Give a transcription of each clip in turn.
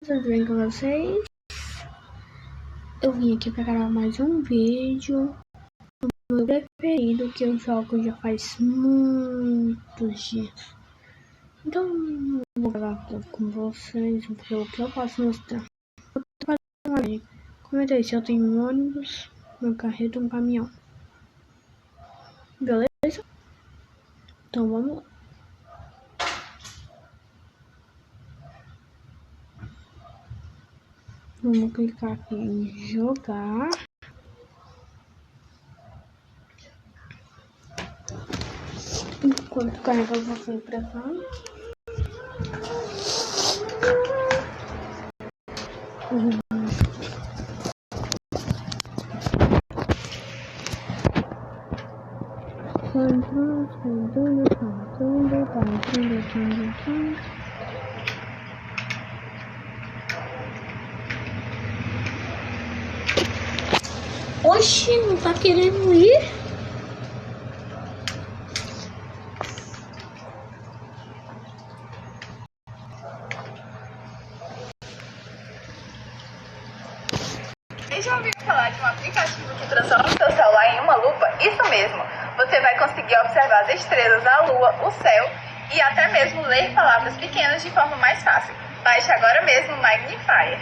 Tudo bem com vocês? Eu vim aqui para gravar mais um vídeo do meu preferido que eu jogo já faz muitos dias. Então eu vou gravar com vocês o que eu posso mostrar. Eu tô fazendo uma live. Como eu disse, eu tenho um ônibus, uma carreta e um caminhão. Beleza? Então vamos lá. Vamos clicar aqui em jogar. Enquanto carrega eu vou ser impressão. Oxi, não tá querendo ir? Vocês já ouviram falar de um aplicativo que transforma o seu celular em uma lupa? Isso mesmo! Você vai conseguir observar as estrelas, a lua, o céu e até mesmo ler palavras pequenas de forma mais fácil. Baixe agora mesmo o Magnifier.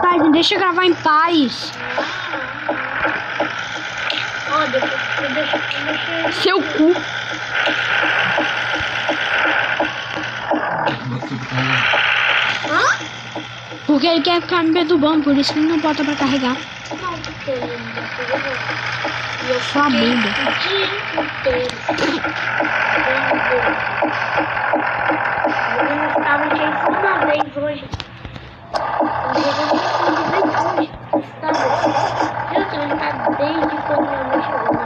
Pai, me deixa gravar em paz. Seu cu. Porque ele quer ficar me perturbando, por isso que ele não bota pra carregar. Não, porque ele não perturbou. E eu Sua bunda. o dia inteiro. Eu não estava aqui uma vez hoje. Eu tá desde quando minha mãe chegou.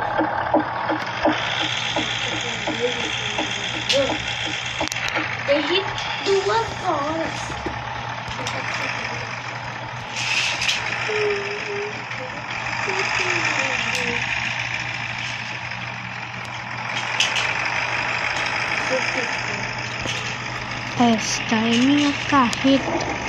Desde 2 horas. Esta é minha carreta.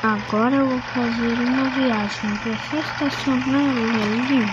Agora eu vou fazer uma viagem para só estacionar ali.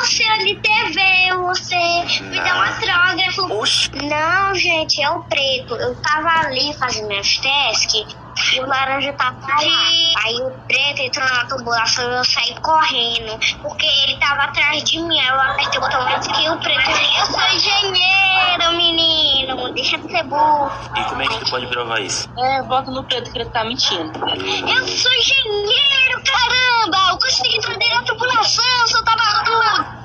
Você LTV, você me dá um autógrafo. Oxi. Não, gente, é o preto. Eu tava ali fazendo meus testes e o laranja tava lá. Aí o preto entrou na tubulação e eu saí correndo, porque ele tava atrás de mim. Aí eu apertei o botão e disse que o preto... Eu sou engenheiro, menino. Deixa de ser burro. E como é que tu pode provar isso? Bota no preto que ele tá mentindo. Eu sou engenheiro, caramba! Eu consegui entrar dentro da tubulação, só tava tudo.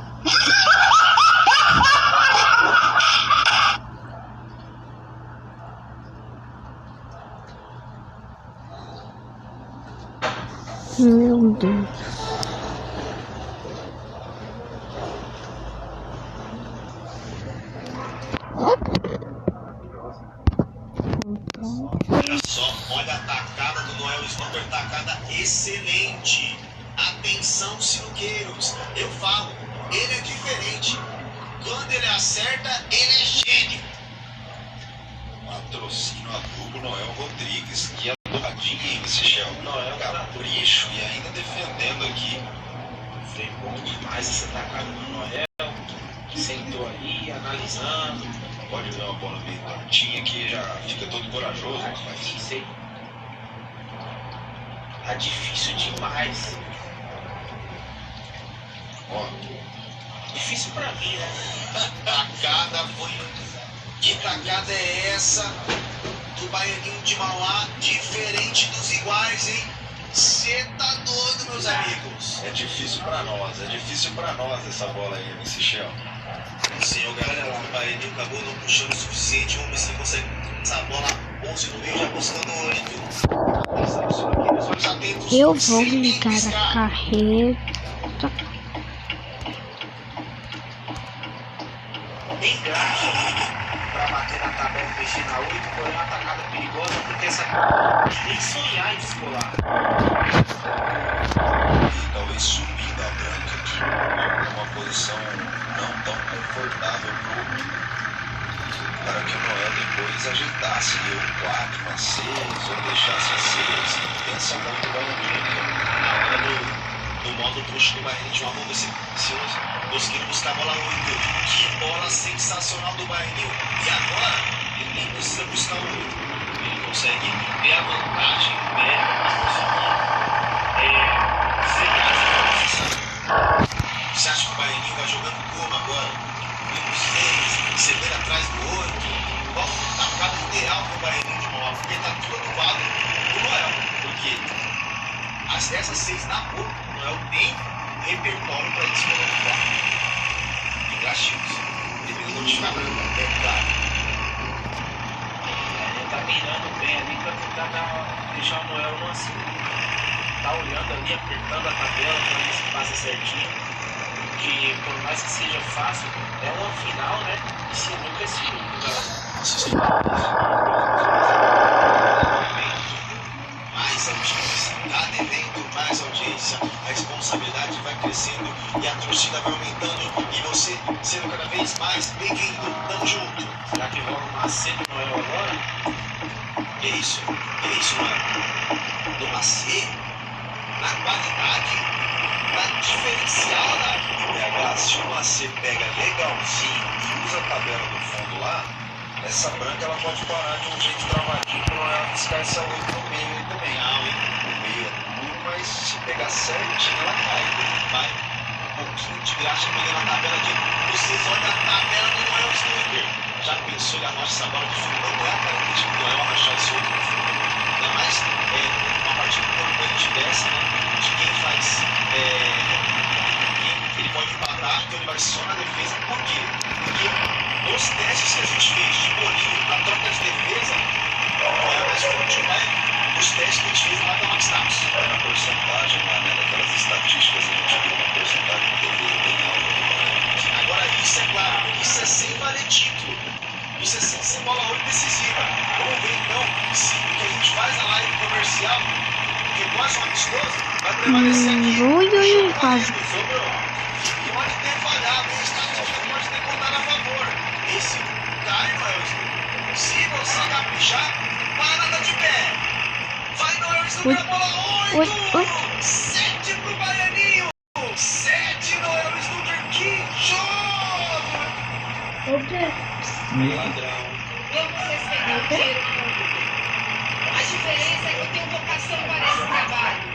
Meu Deus. Olha só, olha a tacada do Noel Snowber, tacada excelente. Atenção, sinuqueiros. Eu falo, ele é diferente. Quando ele acerta, ele é gênio. Patrocínio adubo Noel Rodrigues. Que adoradinho esse Shell. Noel capricho e ainda defendendo aqui. Foi bom demais essa tacada do Noel. Sentou ali, analisando. Pode ver uma bola meio tortinha que já fica todo corajoso, rapaz. Isso aí. Tá difícil demais. Ó, Difícil pra mim, né? tacada foi. Que tacada é essa do Baianinho de Mauá? Diferente dos iguais, hein? Cê tá doido, meus amigos. É difícil pra nós essa bola aí, esse Shell. Senhor, galera, o Baianinho acabou não puxando o suficiente. Vamos ver se ele consegue essa bola 11 no meio, já buscando hoje, viu? Olhos atentos, Eu vou sem ligar a piscar. carreta. Bem grave pra bater na tabela do Regina 8, foi uma atacada perigosa, porque essa nem sonhar em descolar. E talvez subindo a branca aqui, uma posição não tão confortável para que o Noel depois ajeitasse o 4 a 6 ou deixasse a 6. Pensa muito bem na hora do modo bruxo do Baianinho de uma mão desse conseguindo buscar a bola 8. Que bola sensacional do Baianinho. E agora ele nem precisa buscar o 8. Ele consegue ter a vantagem Você acha que o Baianinho vai jogando como agora? Pelos tênis, recebendo atrás do 8. Qual a tacada ideal para o Baianinho de Mauá? Porque está tudo anulado o Noel. Porque essas 6 na boca, o Noel tem repertório para isso colocar. E Graxildos. Dependendo de ficar branco, é claro. Ele tá mirando bem ali pra tentar deixar o Noel numa segunda. tá olhando ali, apertando a tabela para ver se passa certinho. Que por mais que seja fácil, é uma final, né? E sinuca é sinuca, Mais audiência, cada evento mais audiência, a responsabilidade vai crescendo e a torcida vai aumentando e você sendo cada vez mais bem-vindo, tamo junto. Será que rola um Macedo Noel agora? Que isso, mano? Do Macedo, na qualidade, na diferencial da PH, se o Macedo pega legalzinho e usa a tabela do fundo lá, essa branca ela pode parar de um jeito travadinho para ela buscar essa 8 no meio aí também. Ah, 8 no meio é duro, mas se pegar certinho ela cai. Vai um pouquinho de graxa pegando a tabela de. Vocês olham a tabela do Noel Snooker. Já pensou ele arrocha essa bola de fundo? Não é a característica do Noel arrochar esse outro no fundo. Ainda mais uma partida importante dessa, né? De quem faz. Ele pode empatar, então ele vai só na defesa. Por quê? Porque nos testes que a gente fez de bolinho, a troca de defesa, os testes que a gente fez lá da Max Status. Na porcentagem lá, né? Daquelas estatísticas, a gente viu uma porcentagem de defesa bem alta. Agora, isso é claro, isso é sem valer título. Isso é sem bola ouro decisiva. Vamos ver então se o que a gente faz na live comercial, que quase um amistoso, vai prevalecer aqui. Quase. E pode ter falhado, a estatística pode ter contado a favor. Esse cai, Noelson. Se você caprichar, parada de pé. Vai, Noelson, pra bola 8! 7 pro Baianinho! 7, Noelson, que jogo! Ladrão. A diferença é que eu tenho vocação para esse trabalho.